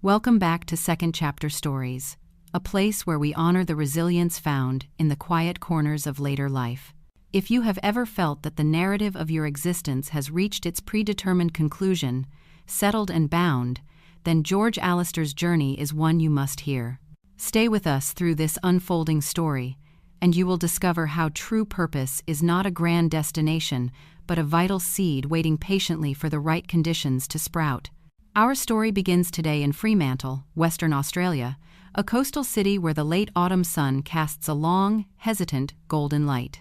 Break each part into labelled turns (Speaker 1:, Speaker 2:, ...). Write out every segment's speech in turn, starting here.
Speaker 1: Welcome back to Second Chapter Stories, a place where we honor the resilience found in the quiet corners of later life. If you have ever felt that the narrative of your existence has reached its predetermined conclusion, settled and bound, then George Alistair's journey is one you must hear. Stay with us through this unfolding story, and you will discover how true purpose is not a grand destination, but a vital seed waiting patiently for the right conditions to sprout. Our story begins today in Fremantle, Western Australia, a coastal city where the late autumn sun casts a long, hesitant, golden light.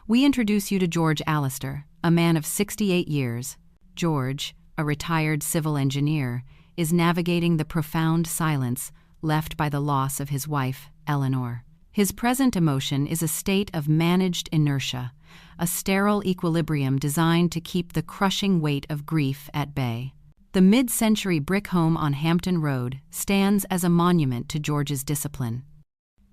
Speaker 1: We introduce you to George Alistair, a man of 68 years. George, a retired civil engineer, is navigating the profound silence left by the loss of his wife, Eleanor. His present emotion is a state of managed inertia, a sterile equilibrium designed to keep the crushing weight of grief at bay. The mid-century brick home on Hampton Road stands as a monument to George's discipline.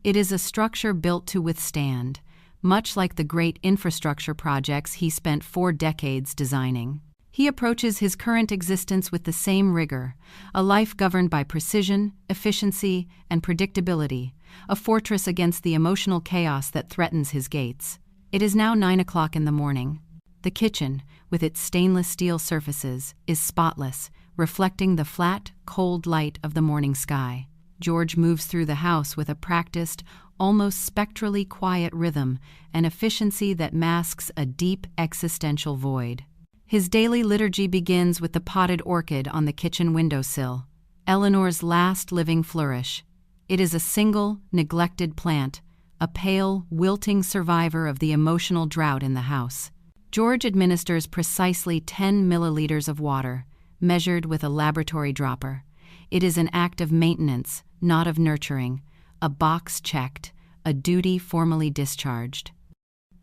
Speaker 1: It is a structure built to withstand, much like the great infrastructure projects he spent 4 decades designing. He approaches his current existence with the same rigor, a life governed by precision, efficiency, and predictability, a fortress against the emotional chaos that threatens his gates. It is now 9 o'clock in the morning. The kitchen, with its stainless steel surfaces, is spotless, reflecting the flat, cold light of the morning sky. George moves through the house with a practiced, almost spectrally quiet rhythm, an efficiency that masks a deep existential void. His daily liturgy begins with the potted orchid on the kitchen windowsill, Eleanor's last living flourish. It is a single, neglected plant, a pale, wilting survivor of the emotional drought in the house. George administers precisely 10 milliliters of water, measured with a laboratory dropper. It is an act of maintenance, not of nurturing, a box checked, a duty formally discharged.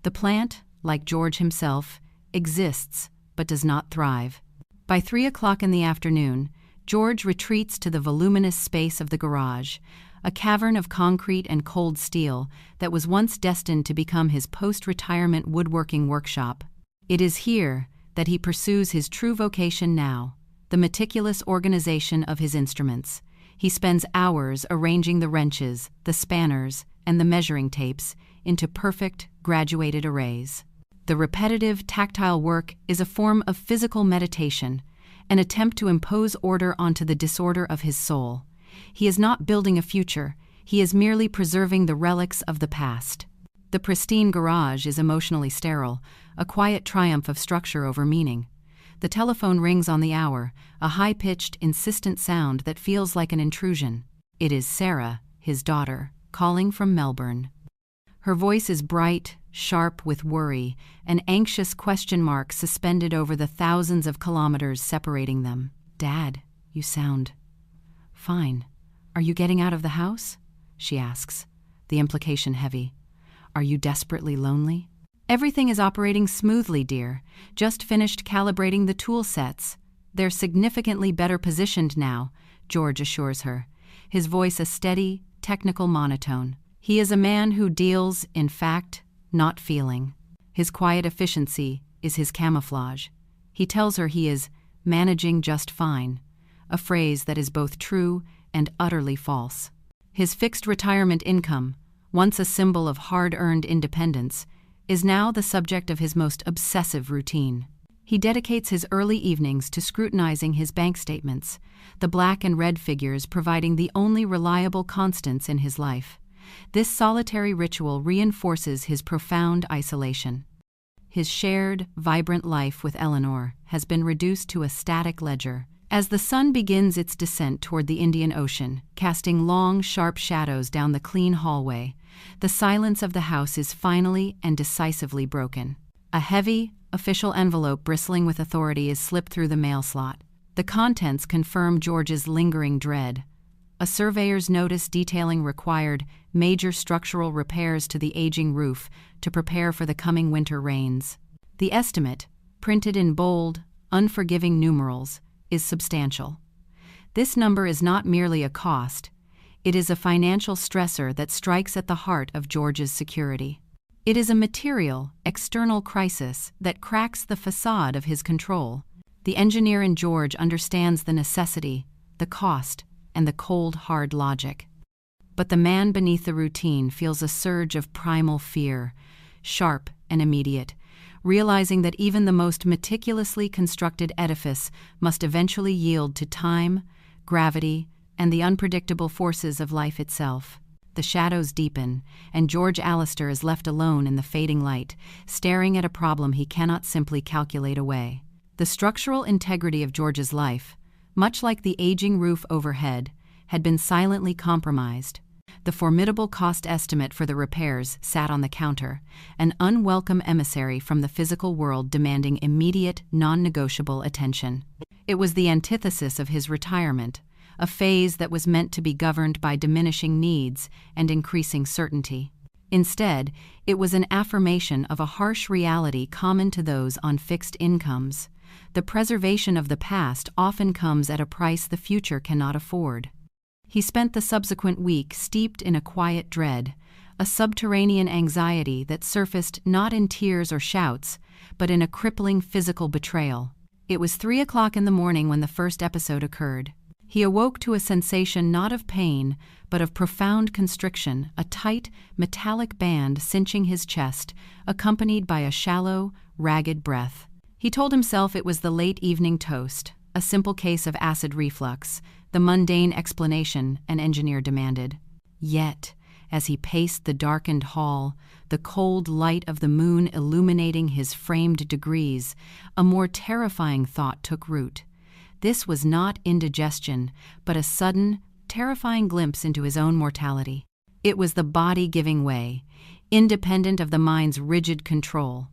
Speaker 1: The plant, like George himself, exists, but does not thrive. By 3 o'clock in the afternoon, George retreats to the voluminous space of the garage, a cavern of concrete and cold steel that was once destined to become his post-retirement woodworking workshop. It is here that he pursues his true vocation now, the meticulous organization of his instruments. He spends hours arranging the wrenches, the spanners, and the measuring tapes into perfect, graduated arrays. The repetitive, tactile work is a form of physical meditation, an attempt to impose order onto the disorder of his soul. He is not building a future, he is merely preserving the relics of the past. The pristine garage is emotionally sterile, a quiet triumph of structure over meaning. The telephone rings on the hour, a high-pitched, insistent sound that feels like an intrusion. It is Sarah, his daughter, calling from Melbourne. Her voice is bright, sharp with worry, an anxious question mark suspended over the thousands of kilometers separating them. "Dad, you sound fine. Are you getting out of the house?" she asks, the implication heavy. "Are you desperately lonely?" "Everything is operating smoothly, dear. Just finished calibrating the tool sets. They're significantly better positioned now," George assures her, his voice a steady, technical monotone. He is a man who deals, in fact, not feeling. His quiet efficiency is his camouflage. He tells her he is managing just fine, a phrase that is both true and utterly false. His fixed retirement income, once a symbol of hard-earned independence, is now the subject of his most obsessive routine. He dedicates his early evenings to scrutinizing his bank statements, the black and red figures providing the only reliable constants in his life. This solitary ritual reinforces his profound isolation. His shared, vibrant life with Eleanor has been reduced to a static ledger. As the sun begins its descent toward the Indian Ocean, casting long, sharp shadows down the clean hallway, the silence of the house is finally and decisively broken. A heavy, official envelope bristling with authority is slipped through the mail slot. The contents confirm George's lingering dread. A surveyor's notice detailing required major structural repairs to the aging roof to prepare for the coming winter rains. The estimate, printed in bold, unforgiving numerals, is substantial. This number is not merely a cost, it is a financial stressor that strikes at the heart of George's security. It is a material, external crisis that cracks the facade of his control. The engineer in George understands the necessity, the cost, and the cold, hard logic. But the man beneath the routine feels a surge of primal fear, sharp and immediate, realizing that even the most meticulously constructed edifice must eventually yield to time, gravity, and the unpredictable forces of life itself. The shadows deepen, and George Alistair is left alone in the fading light, staring at a problem he cannot simply calculate away. The structural integrity of George's life, much like the aging roof overhead, had been silently compromised. The formidable cost estimate for the repairs sat on the counter, an unwelcome emissary from the physical world demanding immediate, non-negotiable attention. It was the antithesis of his retirement, a phase that was meant to be governed by diminishing needs and increasing certainty. Instead, it was an affirmation of a harsh reality common to those on fixed incomes. The preservation of the past often comes at a price the future cannot afford. He spent the subsequent week steeped in a quiet dread, a subterranean anxiety that surfaced not in tears or shouts, but in a crippling physical betrayal. It was 3 o'clock in the morning when the first episode occurred. He awoke to a sensation not of pain, but of profound constriction, a tight, metallic band cinching his chest, accompanied by a shallow, ragged breath. He told himself it was the late evening toast, a simple case of acid reflux, the mundane explanation an engineer demanded. Yet, as he paced the darkened hall, the cold light of the moon illuminating his framed degrees, a more terrifying thought took root. This was not indigestion, but a sudden, terrifying glimpse into his own mortality. It was the body giving way, independent of the mind's rigid control.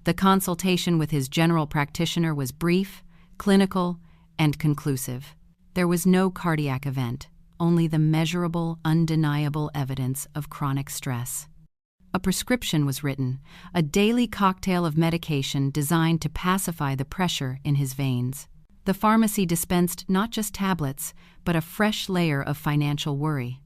Speaker 1: The consultation with his general practitioner was brief, clinical, and conclusive. There was no cardiac event, only the measurable, undeniable evidence of chronic stress. A prescription was written, a daily cocktail of medication designed to pacify the pressure in his veins. The pharmacy dispensed not just tablets, but a fresh layer of financial worry.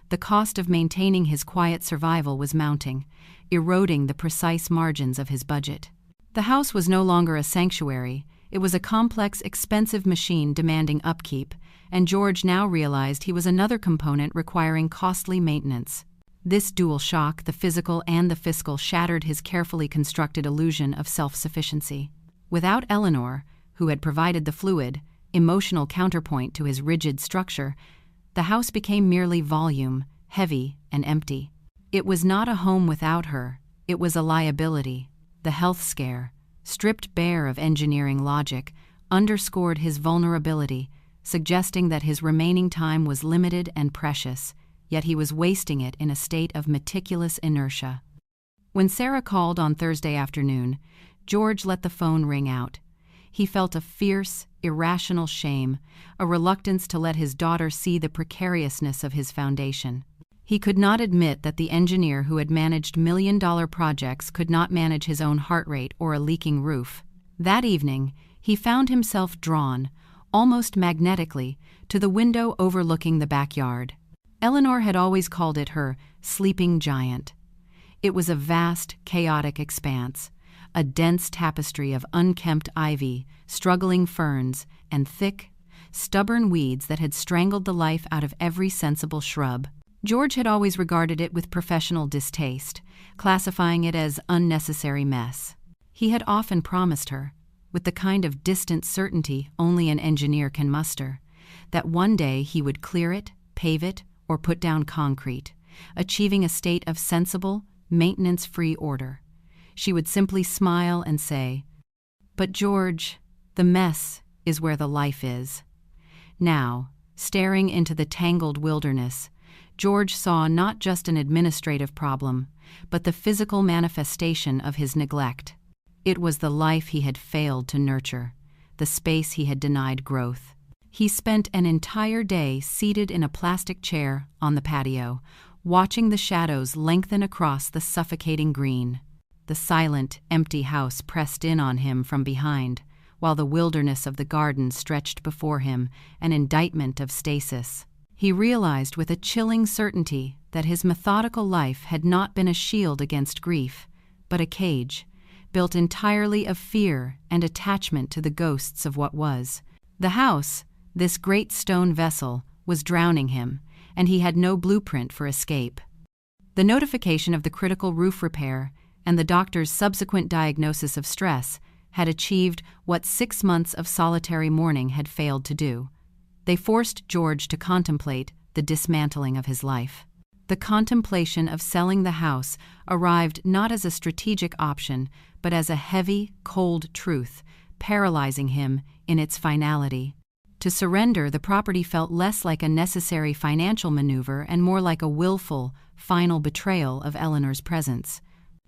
Speaker 1: The cost of maintaining his quiet survival was mounting, eroding the precise margins of his budget. The house was no longer a sanctuary. It was a complex, expensive machine demanding upkeep, and George now realized he was another component requiring costly maintenance. This dual shock, the physical and the fiscal, shattered his carefully constructed illusion of self-sufficiency. Without Eleanor, who had provided the fluid, emotional counterpoint to his rigid structure, the house became merely volume, heavy and empty. It was not a home without her, it was a liability. The health scare, stripped bare of engineering logic, underscored his vulnerability, suggesting that his remaining time was limited and precious, yet he was wasting it in a state of meticulous inertia. When Sarah called on Thursday afternoon, George let the phone ring out. He felt a fierce, irrational shame, a reluctance to let his daughter see the precariousness of his foundation. He could not admit that the engineer who had managed million-dollar projects could not manage his own heart rate or a leaking roof. That evening, he found himself drawn, almost magnetically, to the window overlooking the backyard. Eleanor had always called it her sleeping giant. It was a vast, chaotic expanse, a dense tapestry of unkempt ivy, struggling ferns, and thick, stubborn weeds that had strangled the life out of every sensible shrub. George had always regarded it with professional distaste, classifying it as unnecessary mess. He had often promised her, with the kind of distant certainty only an engineer can muster, that one day he would clear it, pave it, or put down concrete, achieving a state of sensible, maintenance-free order. She would simply smile and say, "But George, the mess is where the life is." Now, staring into the tangled wilderness, George saw not just an administrative problem, but the physical manifestation of his neglect. It was the life he had failed to nurture, the space he had denied growth. He spent an entire day seated in a plastic chair on the patio, watching the shadows lengthen across the suffocating green. The silent, empty house pressed in on him from behind, while the wilderness of the garden stretched before him, an indictment of stasis. He realized with a chilling certainty that his methodical life had not been a shield against grief, but a cage, built entirely of fear and attachment to the ghosts of what was. The house, this great stone vessel, was drowning him, and he had no blueprint for escape. The notification of the critical roof repair and the doctor's subsequent diagnosis of stress had achieved what 6 months of solitary mourning had failed to do. They forced George to contemplate the dismantling of his life. The contemplation of selling the house arrived not as a strategic option, but as a heavy, cold truth, paralyzing him in its finality. To surrender the property felt less like a necessary financial maneuver and more like a willful, final betrayal of Eleanor's presence.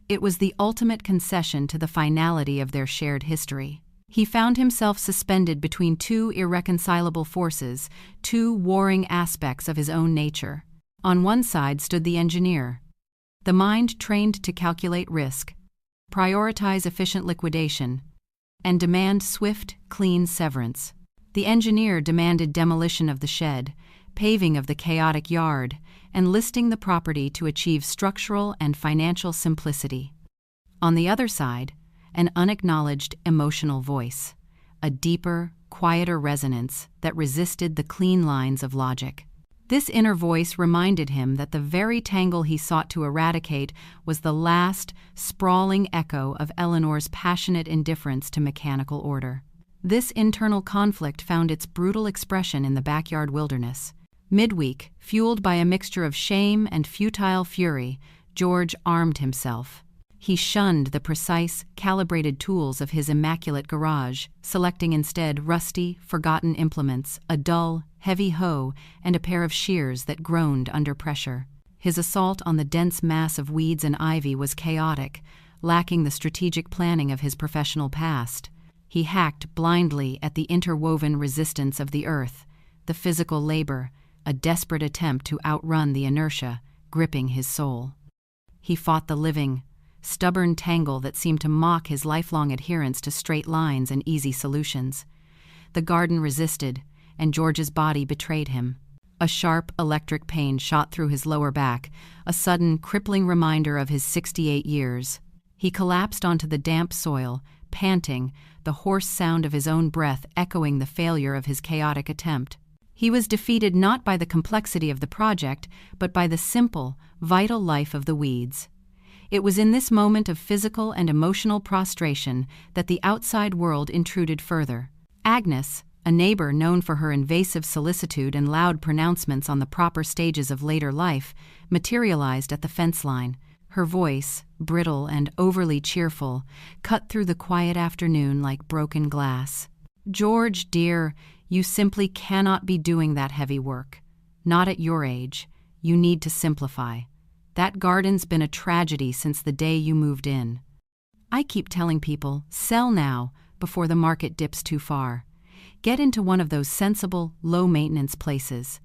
Speaker 1: It was the ultimate concession to the finality of their shared history. He found himself suspended between two irreconcilable forces, two warring aspects of his own nature. On one side stood the engineer, the mind trained to calculate risk, prioritize efficient liquidation, and demand swift, clean severance. The engineer demanded demolition of the shed, paving of the chaotic yard, and listing the property to achieve structural and financial simplicity. On the other side, an unacknowledged emotional voice, a deeper, quieter resonance that resisted the clean lines of logic. This inner voice reminded him that the very tangle he sought to eradicate was the last, sprawling echo of Eleanor's passionate indifference to mechanical order. This internal conflict found its brutal expression in the backyard wilderness. Midweek, fueled by a mixture of shame and futile fury, George armed himself. He shunned the precise, calibrated tools of his immaculate garage, selecting instead rusty, forgotten implements, a dull, heavy hoe, and a pair of shears that groaned under pressure. His assault on the dense mass of weeds and ivy was chaotic, lacking the strategic planning of his professional past. He hacked blindly at the interwoven resistance of the earth, the physical labor, a desperate attempt to outrun the inertia, gripping his soul. He fought the living, stubborn tangle that seemed to mock his lifelong adherence to straight lines and easy solutions. The garden resisted, and George's body betrayed him. A sharp electric pain shot through his lower back, a sudden, crippling reminder of his 68 years. He collapsed onto the damp soil, panting, the hoarse sound of his own breath echoing the failure of his chaotic attempt. He was defeated not by the complexity of the project, but by the simple, vital life of the weeds. It was in this moment of physical and emotional prostration that the outside world intruded further. Agnes, a neighbor known for her invasive solicitude and loud pronouncements on the proper stages of later life, materialized at the fence line. Her voice, brittle and overly cheerful, cut through the quiet afternoon like broken glass. "George, dear, you simply cannot be doing that heavy work. Not at your age. You need to simplify. That garden's been a tragedy since the day you moved in. I keep telling people, sell now, before the market dips too far. Get into one of those sensible, low-maintenance places.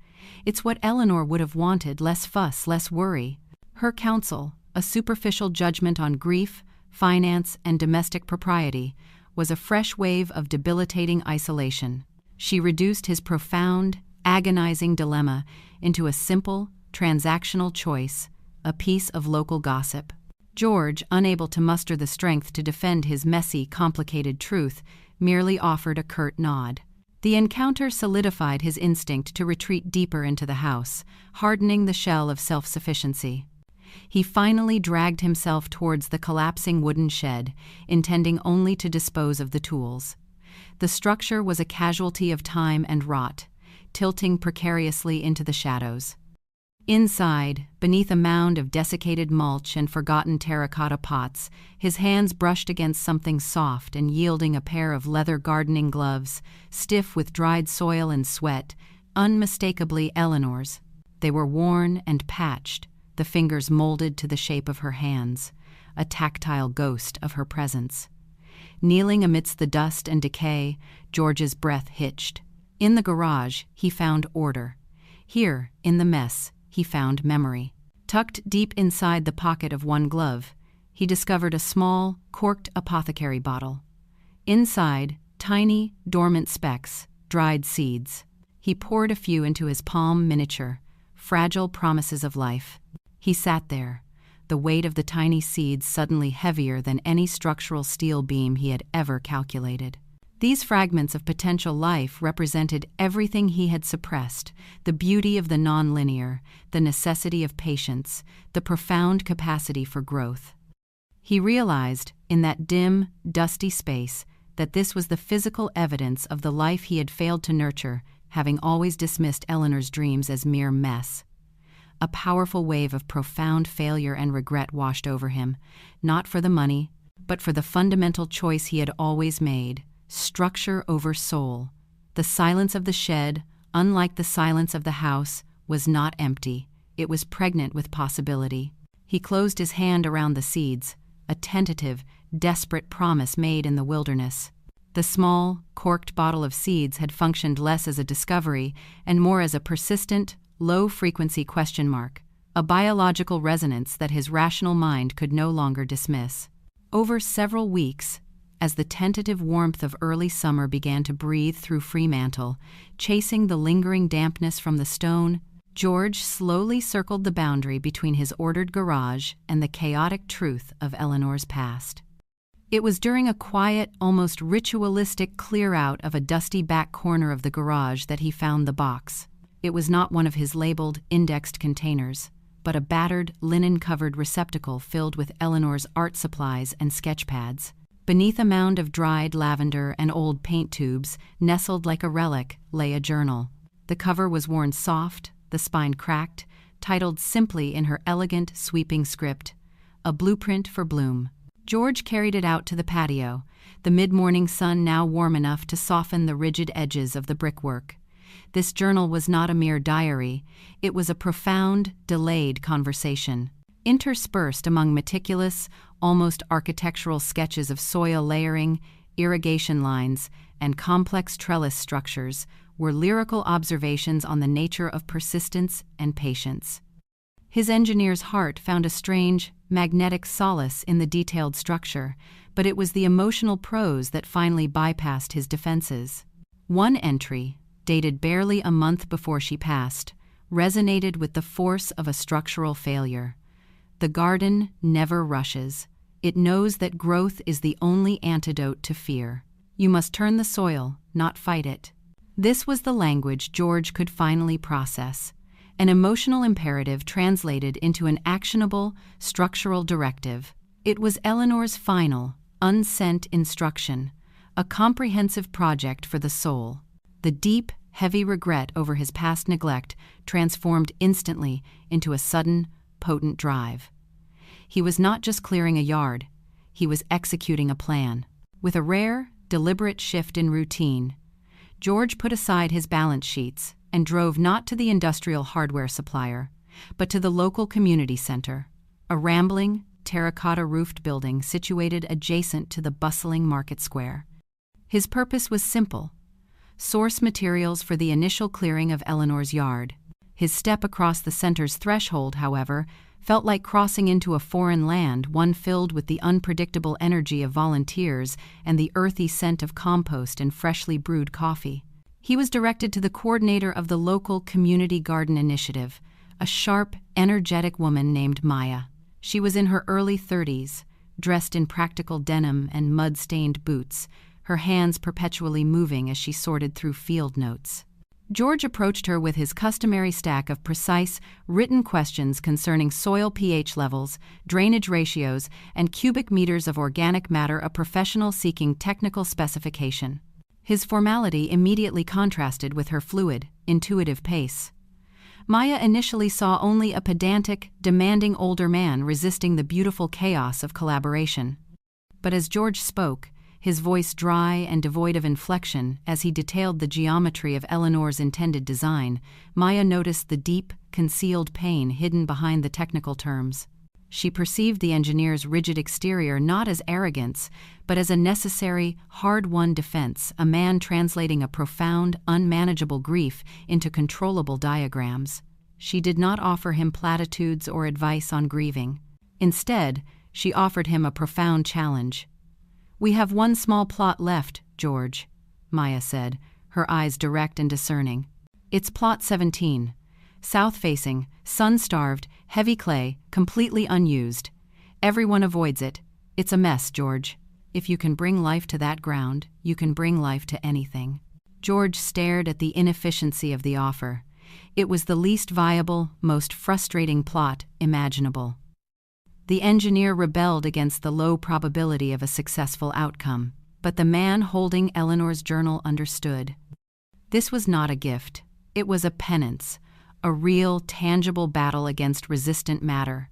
Speaker 1: It's what Eleanor would have wanted, less fuss, less worry. Her counsel, a superficial judgment on grief, finance, and domestic propriety, was a fresh wave of debilitating isolation. She reduced his profound, agonizing dilemma into a simple, transactional choice, a piece of local gossip. George, unable to muster the strength to defend his messy, complicated truth, merely offered a curt nod. The encounter solidified his instinct to retreat deeper into the house, hardening the shell of self-sufficiency. He finally dragged himself towards the collapsing wooden shed, intending only to dispose of the tools. The structure was a casualty of time and rot, tilting precariously into the shadows. Inside, beneath a mound of desiccated mulch and forgotten terracotta pots, his hands brushed against something soft and yielding a pair of leather gardening gloves, stiff with dried soil and sweat, unmistakably Eleanor's. They were worn and patched, the fingers molded to the shape of her hands, a tactile ghost of her presence. Kneeling amidst the dust and decay, George's breath hitched. In the garage, he found order. Here, in the mess, he found memory. Tucked deep inside the pocket of one glove, he discovered a small, corked apothecary bottle. Inside, tiny, dormant specks, dried seeds. He poured a few into his palm miniature, fragile promises of life. He sat there, the weight of the tiny seeds suddenly heavier than any structural steel beam he had ever calculated. These fragments of potential life represented everything he had suppressed: the beauty of the nonlinear, the necessity of patience, the profound capacity for growth. He realized, in that dim, dusty space, that this was the physical evidence of the life he had failed to nurture, having always dismissed Eleanor's dreams as mere mess. A powerful wave of profound failure and regret washed over him, not for the money, but for the fundamental choice he had always made: structure over soul. The silence of the shed, unlike the silence of the house, was not empty. It was pregnant with possibility. He closed his hand around the seeds, a tentative, desperate promise made in the wilderness. The small, corked bottle of seeds had functioned less as a discovery and more as a persistent, low-frequency question mark, a biological resonance that his rational mind could no longer dismiss. Over several weeks, as the tentative warmth of early summer began to breathe through Fremantle, chasing the lingering dampness from the stone, George slowly circled the boundary between his ordered garage and the chaotic truth of Eleanor's past. It was during a quiet, almost ritualistic clear-out of a dusty back corner of the garage that he found the box. It was not one of his labeled, indexed containers, but a battered, linen-covered receptacle filled with Eleanor's art supplies and sketch pads. Beneath a mound of dried lavender and old paint tubes, nestled like a relic, lay a journal. The cover was worn soft, the spine cracked, titled simply in her elegant, sweeping script, "A Blueprint for Bloom." George carried it out to the patio, the mid-morning sun now warm enough to soften the rigid edges of the brickwork. This journal was not a mere diary, it was a profound, delayed conversation. Interspersed among meticulous, almost architectural sketches of soil layering, irrigation lines, and complex trellis structures were lyrical observations on the nature of persistence and patience. His engineer's heart found a strange, magnetic solace in the detailed structure, but it was the emotional prose that finally bypassed his defenses. One entry, dated barely a month before she passed, resonated with the force of a structural failure. "The garden never rushes. It knows that growth is the only antidote to fear. You must turn the soil, not fight it." This was the language George could finally process, an emotional imperative translated into an actionable, structural directive. It was Eleanor's final, unsent instruction, a comprehensive project for the soul. The deep, heavy regret over his past neglect transformed instantly into a sudden, potent drive. He was not just clearing a yard, he was executing a plan. With a rare, deliberate shift in routine, George put aside his balance sheets and drove not to the industrial hardware supplier, but to the local community center, a rambling, terracotta-roofed building situated adjacent to the bustling market square. His purpose was simple: source materials for the initial clearing of Eleanor's yard. His step across the center's threshold, however, felt like crossing into a foreign land, one filled with the unpredictable energy of volunteers and the earthy scent of compost and freshly brewed coffee. He was directed to the coordinator of the local community garden initiative, a sharp, energetic woman named Maya. She was in her early 30s, dressed in practical denim and mud-stained boots, her hands perpetually moving as she sorted through field notes. George approached her with his customary stack of precise, written questions concerning soil pH levels, drainage ratios, and cubic meters of organic matter, a professional seeking technical specification. His formality immediately contrasted with her fluid, intuitive pace. Maya initially saw only a pedantic, demanding older man resisting the beautiful chaos of collaboration. But as George spoke, his voice dry and devoid of inflection as he detailed the geometry of Eleanor's intended design, Maya noticed the deep, concealed pain hidden behind the technical terms. She perceived the engineer's rigid exterior not as arrogance, but as a necessary, hard-won defense, a man translating a profound, unmanageable grief into controllable diagrams. She did not offer him platitudes or advice on grieving. Instead, she offered him a profound challenge. "We have one small plot left, George," Maya said, her eyes direct and discerning. "It's plot 17. South-facing, sun-starved, heavy clay, completely unused. Everyone avoids it. It's a mess, George." If you can bring life to that ground, you can bring life to anything. George stared at the inefficiency of the offer. It was the least viable, most frustrating plot imaginable. The engineer rebelled against the low probability of a successful outcome, but the man holding Eleanor's journal understood. This was not a gift. It was a penance, a real, tangible battle against resistant matter.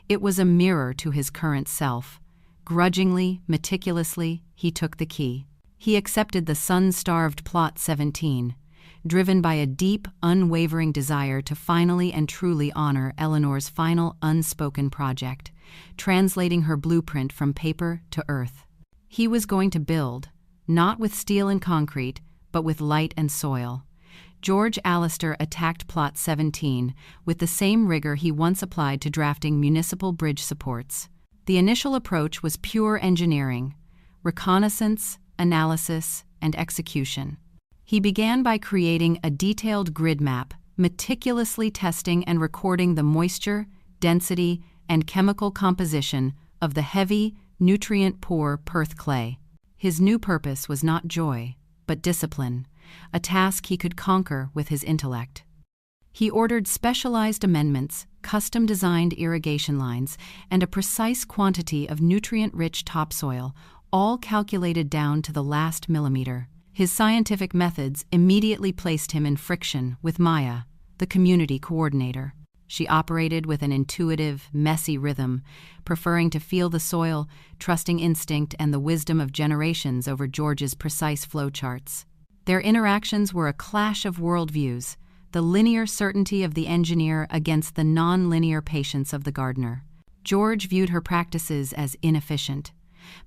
Speaker 1: It was a mirror to his current self. Grudgingly, meticulously, he took the key. He accepted the sun-starved Plot 17, driven by a deep, unwavering desire to finally and truly honor Eleanor's final unspoken project, translating her blueprint from paper to earth. He was going to build, not with steel and concrete, but with light and soil. George Alistair attacked Plot 17 with the same rigor he once applied to drafting municipal bridge supports. The initial approach was pure engineering, reconnaissance, analysis, and execution. He began by creating a detailed grid map, meticulously testing and recording the moisture, density, and chemical composition of the heavy, nutrient-poor Perth clay. His new purpose was not joy, but discipline, a task he could conquer with his intellect. He ordered specialized amendments, custom-designed irrigation lines, and a precise quantity of nutrient-rich topsoil, all calculated down to the last millimeter. His scientific methods immediately placed him in friction with Maya, the community coordinator. She operated with an intuitive, messy rhythm, preferring to feel the soil, trusting instinct and the wisdom of generations over George's precise flowcharts. Their interactions were a clash of worldviews, the linear certainty of the engineer against the non-linear patience of the gardener. George viewed her practices as inefficient.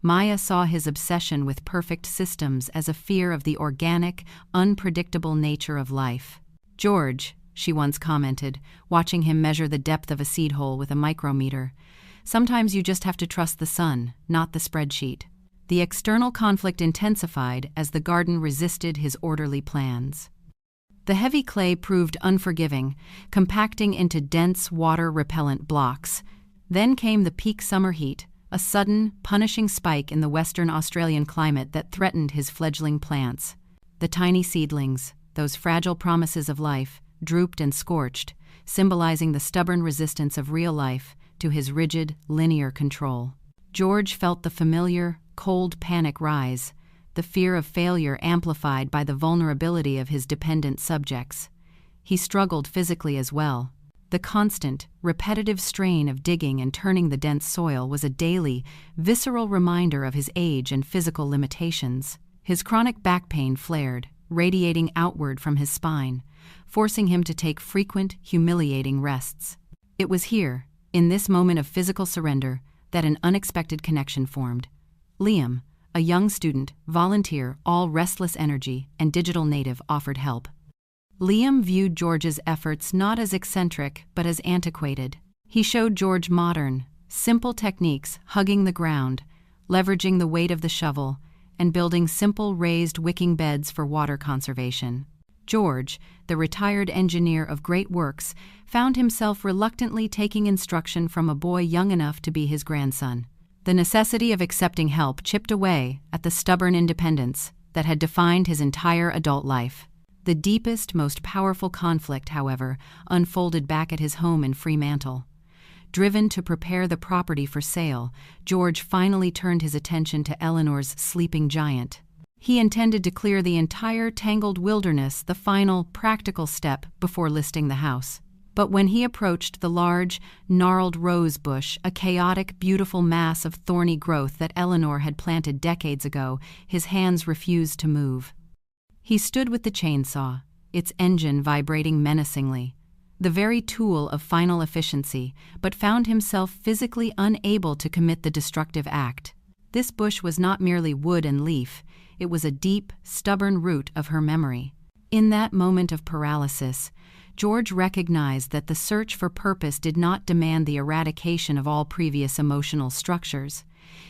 Speaker 1: Maya saw his obsession with perfect systems as a fear of the organic, unpredictable nature of life. "George," she once commented, watching him measure the depth of a seed hole with a micrometer, "sometimes you just have to trust the sun, not the spreadsheet." The external conflict intensified as the garden resisted his orderly plans. The heavy clay proved unforgiving, compacting into dense, water-repellent blocks. Then came the peak summer heat, a sudden, punishing spike in the Western Australian climate that threatened his fledgling plants. The tiny seedlings, those fragile promises of life, drooped and scorched, symbolizing the stubborn resistance of real life to his rigid, linear control. George felt the familiar, cold panic rise, the fear of failure amplified by the vulnerability of his dependent subjects. He struggled physically as well. The constant, repetitive strain of digging and turning the dense soil was a daily, visceral reminder of his age and physical limitations. His chronic back pain flared, radiating outward from his spine, forcing him to take frequent, humiliating rests. It was here, in this moment of physical surrender, that an unexpected connection formed. Liam, a young student, volunteer, all restless energy, and digital native, offered help. Liam viewed George's efforts not as eccentric, but as antiquated. He showed George modern, simple techniques, hugging the ground, leveraging the weight of the shovel, and building simple raised wicking beds for water conservation. George, the retired engineer of great works, found himself reluctantly taking instruction from a boy young enough to be his grandson. The necessity of accepting help chipped away at the stubborn independence that had defined his entire adult life. The deepest, most powerful conflict, however, unfolded back at his home in Fremantle. Driven to prepare the property for sale, George finally turned his attention to Eleanor's sleeping giant. He intended to clear the entire tangled wilderness, the final, practical step before listing the house. But when he approached the large, gnarled rose bush, a chaotic, beautiful mass of thorny growth that Eleanor had planted decades ago, his hands refused to move. He stood with the chainsaw, its engine vibrating menacingly, the very tool of final efficiency, but found himself physically unable to commit the destructive act. This bush was not merely wood and leaf, it was a deep, stubborn root of her memory. In that moment of paralysis, George recognized that the search for purpose did not demand the eradication of all previous emotional structures.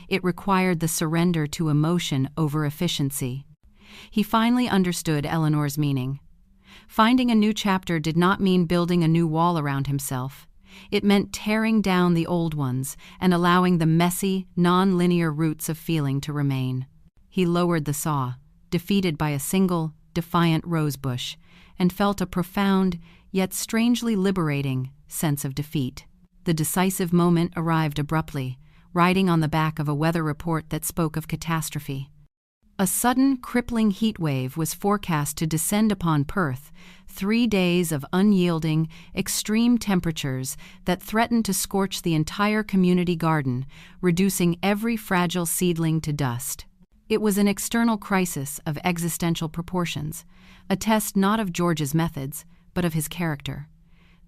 Speaker 1: It required the surrender to emotion over efficiency. He finally understood Eleanor's meaning. Finding a new chapter did not mean building a new wall around himself. It meant tearing down the old ones and allowing the messy, non-linear roots of feeling to remain. He lowered the saw, defeated by a single, defiant rosebush, and felt a profound, yet strangely liberating, sense of defeat. The decisive moment arrived abruptly, riding on the back of a weather report that spoke of catastrophe. A sudden, crippling heat wave was forecast to descend upon Perth, 3 days of unyielding, extreme temperatures that threatened to scorch the entire community garden, reducing every fragile seedling to dust. It was an external crisis of existential proportions, a test not of George's methods, but of his character.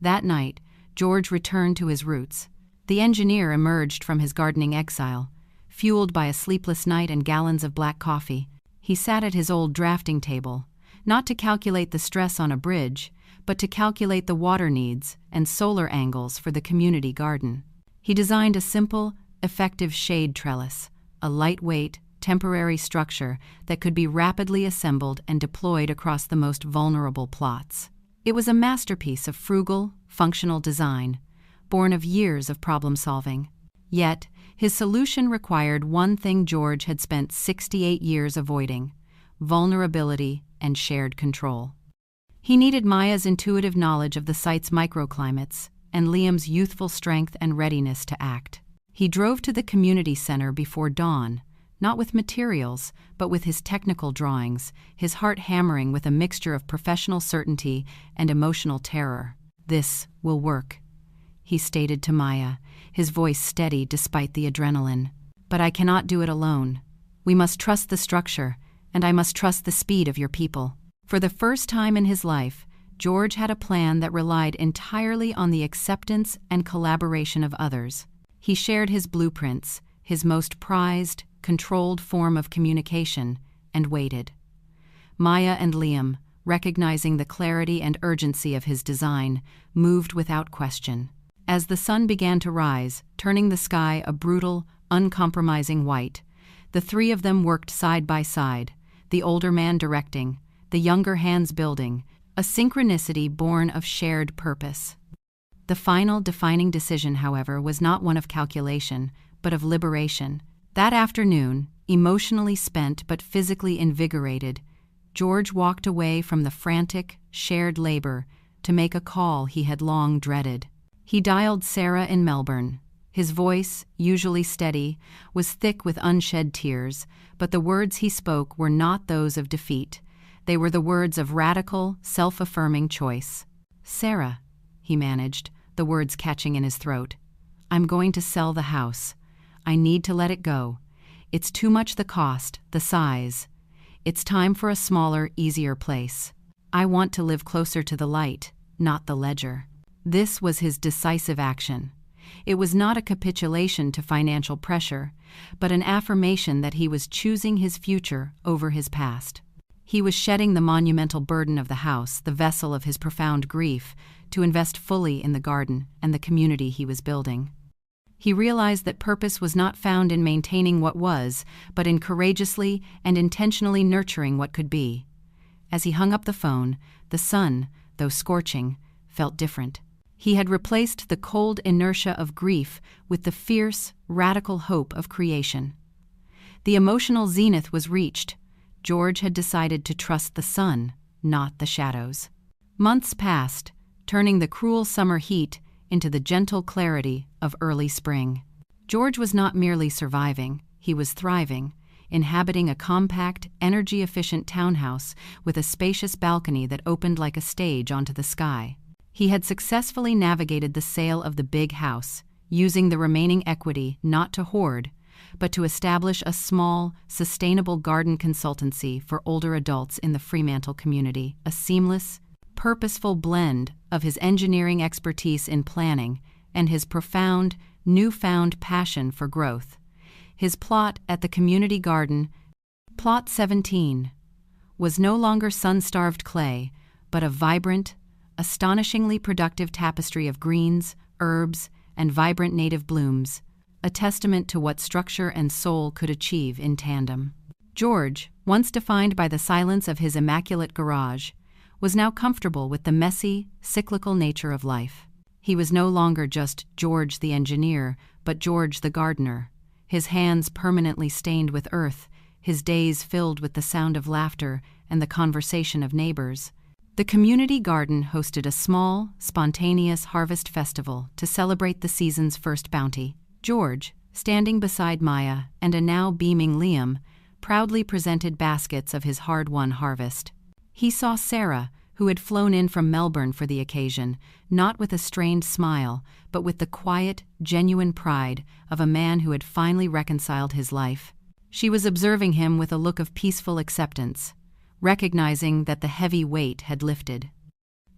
Speaker 1: That night, George returned to his roots. The engineer emerged from his gardening exile, fueled by a sleepless night and gallons of black coffee. He sat at his old drafting table, not to calculate the stress on a bridge, but to calculate the water needs and solar angles for the community garden. He designed a simple, effective shade trellis, a lightweight, temporary structure that could be rapidly assembled and deployed across the most vulnerable plots. It was a masterpiece of frugal, functional design, born of years of problem-solving. Yet, his solution required one thing George had spent 68 years avoiding: vulnerability and shared control. He needed Maya's intuitive knowledge of the site's microclimates and Liam's youthful strength and readiness to act. He drove to the community center before dawn, not with materials, but with his technical drawings, his heart hammering with a mixture of professional certainty and emotional terror. "This will work," he stated to Maya, his voice steady despite the adrenaline. "But I cannot do it alone. We must trust the structure, and I must trust the speed of your people." For the first time in his life, George had a plan that relied entirely on the acceptance and collaboration of others. He shared his blueprints, his most prized, controlled form of communication, and waited. Maya and Liam, recognizing the clarity and urgency of his design, moved without question. As the sun began to rise, turning the sky a brutal, uncompromising white, the three of them worked side by side, the older man directing, the younger hands building, a synchronicity born of shared purpose. The final defining decision, however, was not one of calculation, but of liberation. That afternoon, emotionally spent but physically invigorated, George walked away from the frantic, shared labor to make a call he had long dreaded. He dialed Sarah in Melbourne. His voice, usually steady, was thick with unshed tears, but the words he spoke were not those of defeat. They were the words of radical, self-affirming choice. "Sarah," he managed, the words catching in his throat, "I'm going to sell the house. I need to let it go. It's too much the cost, the size. It's time for a smaller, easier place. I want to live closer to the light, not the ledger." This was his decisive action. It was not a capitulation to financial pressure, but an affirmation that he was choosing his future over his past. He was shedding the monumental burden of the house, the vessel of his profound grief, to invest fully in the garden and the community he was building. He realized that purpose was not found in maintaining what was, but in courageously and intentionally nurturing what could be. As he hung up the phone, the sun, though scorching, felt different. He had replaced the cold inertia of grief with the fierce, radical hope of creation. The emotional zenith was reached. George had decided to trust the sun, not the shadows. Months passed, turning the cruel summer heat into the gentle clarity of early spring. George was not merely surviving, he was thriving, inhabiting a compact, energy-efficient townhouse with a spacious balcony that opened like a stage onto the sky. He had successfully navigated the sale of the big house, using the remaining equity not to hoard, but to establish a small, sustainable garden consultancy for older adults in the Fremantle community, a seamless, purposeful blend of his engineering expertise in planning and his profound, newfound passion for growth. His plot at the community garden, Plot 17, was no longer sun-starved clay, but a vibrant, astonishingly productive tapestry of greens, herbs, and vibrant native blooms, a testament to what structure and soul could achieve in tandem. George, once defined by the silence of his immaculate garage, was now comfortable with the messy, cyclical nature of life. He was no longer just George the engineer, but George the gardener, his hands permanently stained with earth, his days filled with the sound of laughter and the conversation of neighbors. The community garden hosted a small, spontaneous harvest festival to celebrate the season's first bounty. George, standing beside Maya and a now beaming Liam, proudly presented baskets of his hard-won harvest. He saw Sarah, who had flown in from Melbourne for the occasion, not with a strained smile, but with the quiet, genuine pride of a man who had finally reconciled his life. She was observing him with a look of peaceful acceptance, recognizing that the heavy weight had lifted.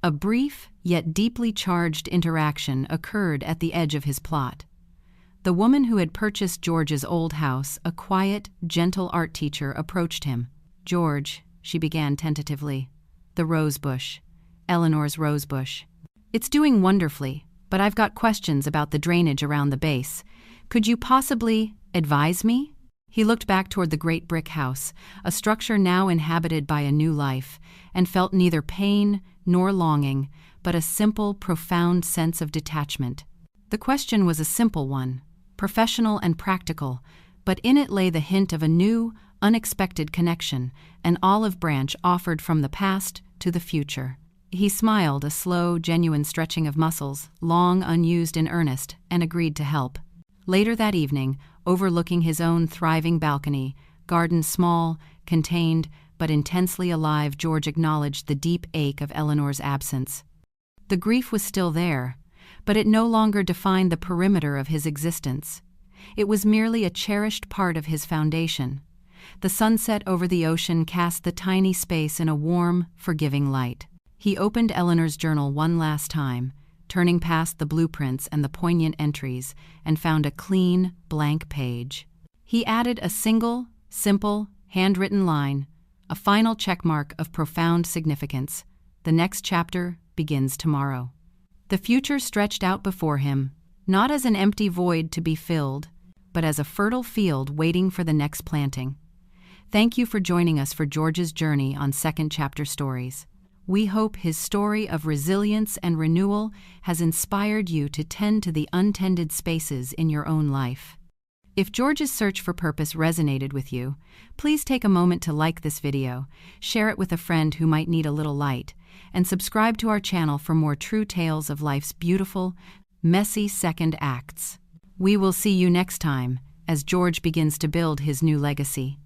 Speaker 1: A brief, yet deeply charged interaction occurred at the edge of his plot. The woman who had purchased George's old house, a quiet, gentle art teacher, approached him. "George," she began tentatively. "The rosebush. Eleanor's rosebush. It's doing wonderfully, but I've got questions about the drainage around the base. Could you possibly advise me?" He looked back toward the great brick house, a structure now inhabited by a new life, and felt neither pain nor longing, but a simple, profound sense of detachment. The question was a simple one, professional and practical, but in it lay the hint of a new, unexpected connection, an olive branch offered from the past to the future. He smiled, a slow, genuine stretching of muscles, long unused in earnest, and agreed to help. Later that evening, overlooking his own thriving balcony, garden small, contained, but intensely alive, George acknowledged the deep ache of Eleanor's absence. The grief was still there, but it no longer defined the perimeter of his existence. It was merely a cherished part of his foundation. The sunset over the ocean cast the tiny space in a warm, forgiving light. He opened Eleanor's journal one last time, turning past the blueprints and the poignant entries, and found a clean, blank page. He added a single, simple, handwritten line, a final checkmark of profound significance. The next chapter begins tomorrow. The future stretched out before him, not as an empty void to be filled, but as a fertile field waiting for the next planting. Thank you for joining us for George's journey on Second Chapter Stories. We hope his story of resilience and renewal has inspired you to tend to the untended spaces in your own life. If George's search for purpose resonated with you, please take a moment to like this video, share it with a friend who might need a little light, and subscribe to our channel for more true tales of life's beautiful, messy second acts. We will see you next time as George begins to build his new legacy.